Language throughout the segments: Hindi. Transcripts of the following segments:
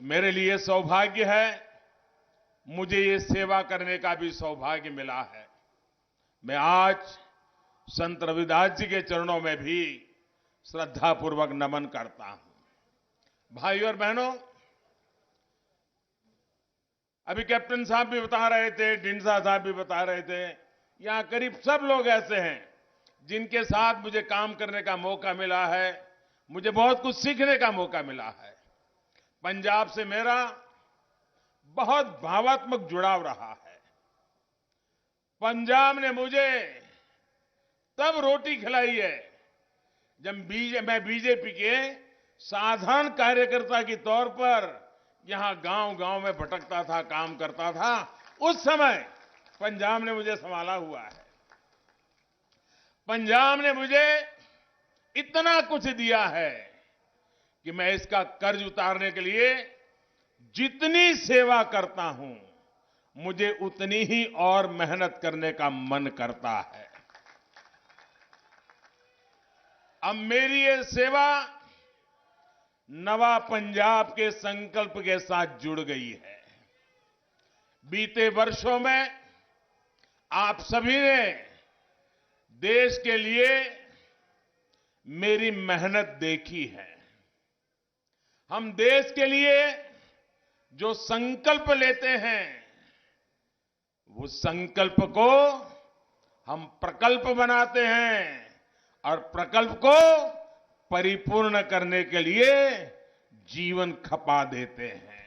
मेरे लिए सौभाग्य है, मुझे ये सेवा करने का भी सौभाग्य मिला है। मैं आज संत रविदास जी के चरणों में भी श्रद्धापूर्वक नमन करता हूं। भाइयों और बहनों, अभी कैप्टन साहब भी बता रहे थे, ढींडसा साहब भी बता रहे थे, यहां करीब सब लोग ऐसे हैं जिनके साथ मुझे काम करने का मौका मिला है, मुझे बहुत कुछ सीखने का मौका मिला है। पंजाब से मेरा बहुत भावात्मक जुड़ाव रहा है। पंजाब ने मुझे तब रोटी खिलाई है जब मैं बीजेपी के साधारण कार्यकर्ता के तौर पर यहां गांव-गांव में भटकता था, काम करता था। उस समय पंजाब ने मुझे संभाला हुआ है। पंजाब ने मुझे इतना कुछ दिया है कि मैं इसका कर्ज उतारने के लिए जितनी सेवा करता हूं, मुझे उतनी ही और मेहनत करने का मन करता है। अब मेरी ये सेवा नवा पंजाब के संकल्प के साथ जुड़ गई है। बीते वर्षों में आप सभी ने देश के लिए मेरी मेहनत देखी है। हम देश के लिए जो संकल्प लेते हैं, वो संकल्प को हम प्रकल्प बनाते हैं और प्रकल्प को परिपूर्ण करने के लिए जीवन खपा देते हैं।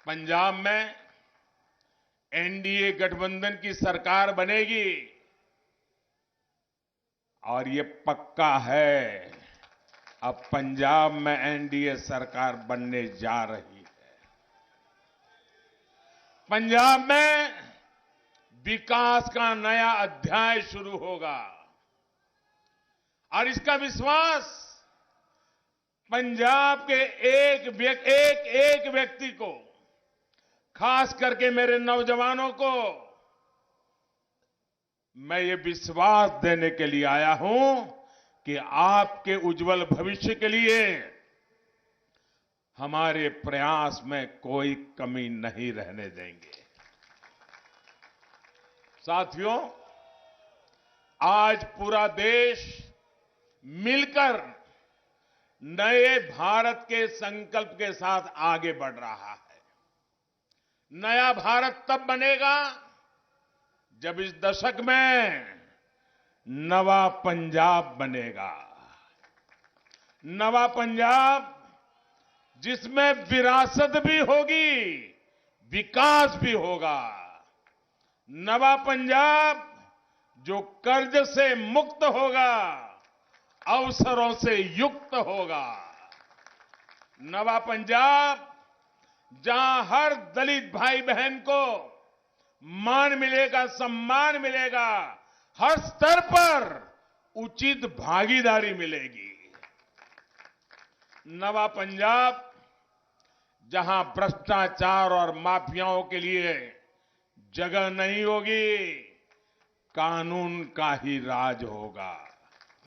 पंजाब में एनडीए गठबंधन की सरकार बनेगी और ये पक्का है, अब पंजाब में एनडीए सरकार बनने जा रही है। पंजाब में विकास का नया अध्याय शुरू होगा और इसका विश्वास पंजाब के एक व्यक्ति को, खास करके मेरे नौजवानों को मैं ये विश्वास देने के लिए आया हूं कि आपके उज्जवल भविष्य के लिए हमारे प्रयास में कोई कमी नहीं रहने देंगे। साथियों, आज पूरा देश मिलकर नए भारत के संकल्प के साथ आगे बढ़ रहा है। नया भारत तब बनेगा जब इस दशक में नवा पंजाब बनेगा। नवा पंजाब जिसमें विरासत भी होगी, विकास भी होगा। नवा पंजाब जो कर्ज से मुक्त होगा, अवसरों से युक्त होगा। नवा पंजाब जहां हर दलित भाई बहन को मान मिलेगा, सम्मान मिलेगा, हर स्तर पर उचित भागीदारी मिलेगी। नवा पंजाब जहां भ्रष्टाचार और माफियाओं के लिए जगह नहीं होगी, कानून का ही राज होगा।